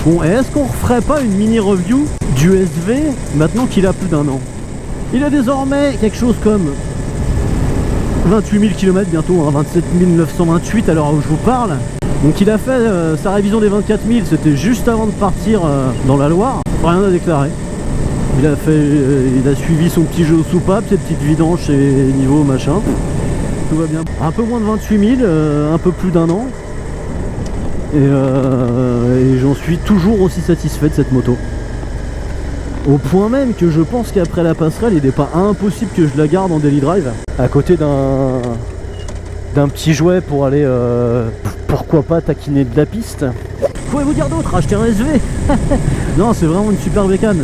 Bon, et est-ce qu'on referait pas une mini review du SV maintenant qu'il a plus d'1 an? Il a désormais quelque chose comme 28 000 km bientôt, hein, 27 928 à l'heure où je vous parle. Donc il a fait sa révision des 24 000, c'était juste avant de partir dans la Loire. Rien à déclarer. Il a suivi son petit jeu aux soupapes, ses petites vidanges et niveau machin. Tout va bien. Un peu moins de 28 000, un peu plus d'1 an. Et j'en suis toujours aussi satisfait de cette moto. Au point même que je pense qu'après la passerelle, il n'est pas impossible que je la garde en daily drive. À côté d'un petit jouet pour aller, pourquoi pas, taquiner de la piste. Pouvez-vous dire d'autre? Acheter un SV. Non, c'est vraiment une super bécane.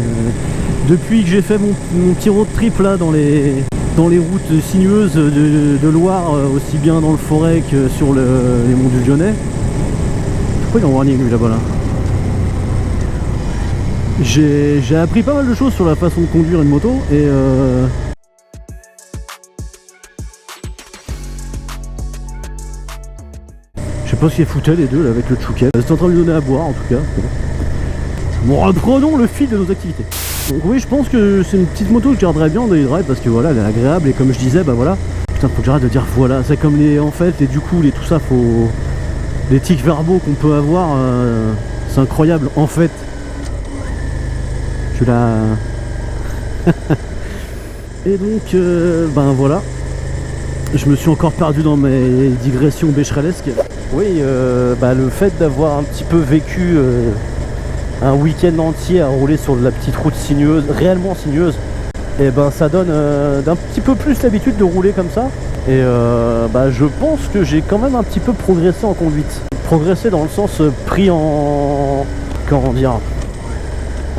Depuis que j'ai fait mon petit road trip là dans les routes sinueuses de Loire, aussi bien dans le forêt que sur les monts du Lyonnais. Pourquoi il est en warning lui là-bas là? J'ai appris pas mal de choses sur la façon de conduire une moto et je sais pas ce qu'ils foutaient les deux là avec le Chouquet. C'était en train de lui donner à boire en tout cas. Bon, reprenons le fil de nos activités. Donc oui, je pense que c'est une petite moto que je garderais bien en daily drive parce que voilà, elle est agréable et comme je disais, bah voilà. Putain, faut que j'arrête de dire voilà, c'est comme les en fait et du coup tout ça, faut les tics verbaux qu'on peut avoir, c'est incroyable en fait. Je suis là. Et donc ben voilà, je me suis encore perdu dans mes digressions bécherelesques. Oui, bah, le fait d'avoir un petit peu vécu un week-end entier à rouler sur de la petite route sinueuse, réellement sinueuse, et ben ça donne d'un petit peu plus l'habitude de rouler comme ça. Et bah, je pense que j'ai quand même un petit peu progressé en conduite. Progressé dans le sens pris en... comment dire,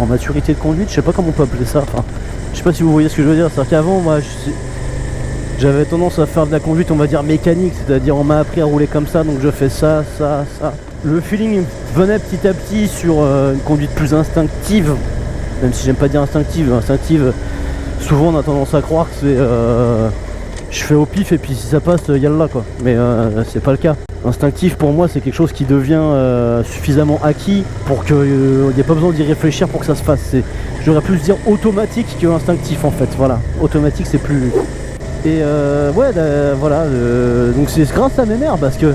en maturité de conduite, je sais pas comment on peut appeler ça. Enfin, je sais pas si vous voyez ce que je veux dire. C'est-à-dire qu'avant, moi, j'avais tendance à faire de la conduite, on va dire mécanique, c'est-à-dire on m'a appris à rouler comme ça, donc je fais ça, ça, ça. Le feeling venait petit à petit sur une conduite plus instinctive, même si j'aime pas dire instinctive. Instinctive, souvent on a tendance à croire que c'est je fais au pif et puis si ça passe, yallah quoi. Mais c'est pas le cas. Instinctif pour moi c'est quelque chose qui devient suffisamment acquis pour qu'il n'y ait pas besoin d'y réfléchir pour que ça se fasse. J'aurais plus dire automatique que instinctif en fait. Voilà, automatique c'est plus... Et ouais, voilà, donc c'est grâce à mes mères parce que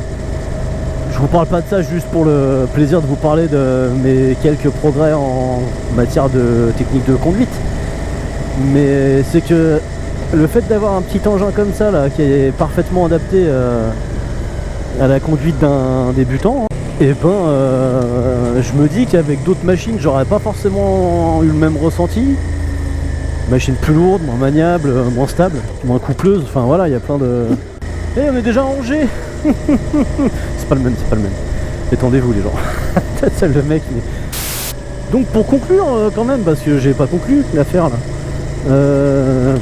je vous parle pas de ça juste pour le plaisir de vous parler de mes quelques progrès en matière de technique de conduite, mais c'est que le fait d'avoir un petit engin comme ça là qui est parfaitement adapté à la conduite d'un débutant, et ben je me dis qu'avec d'autres machines j'aurais pas forcément eu le même ressenti. Machine plus lourde, moins maniable, moins stable, moins coupleuse, enfin voilà, il y a plein de... Et on est déjà rangé. C'est pas le même, c'est pas le même. Détendez-vous les gens. C'est le mec mais... Donc pour conclure quand même, parce que j'ai pas conclu l'affaire là,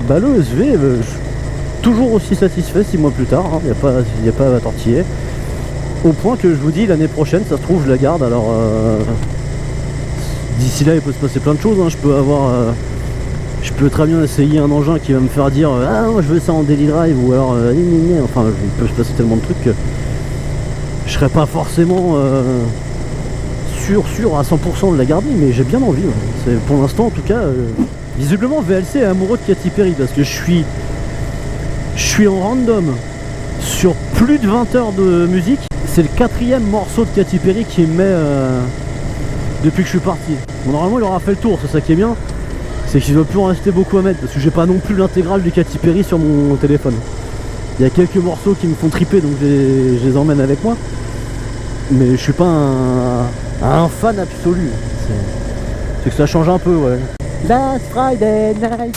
bah le SV, je suis toujours aussi satisfait 6 mois plus tard, il n'y a pas à tortiller. Au point que je vous dis, l'année prochaine, ça se trouve, je la garde, alors... D'ici là, il peut se passer plein de choses, hein. Je peux très bien essayer un engin qui va me faire dire ah moi je veux ça en daily drive, ou alors enfin il peut se passer tellement de trucs que je serais pas forcément sûr à 100% de la garder, mais j'ai bien envie, ouais. C'est pour l'instant en tout cas visiblement VLC est amoureux de Katy Perry parce que je suis en random sur plus de 20 heures de musique. C'est le 4e morceau de Katy Perry qui met depuis que je suis parti. Bon, normalement il aura fait le tour, c'est ça qui est bien. C'est qu'il ne doit plus en rester beaucoup à mettre parce que j'ai pas non plus l'intégrale du Katy Perry sur mon téléphone. Il y a quelques morceaux qui me font triper donc je les emmène avec moi. Mais je suis pas un fan absolu. C'est que ça change un peu, ouais. Last Friday night.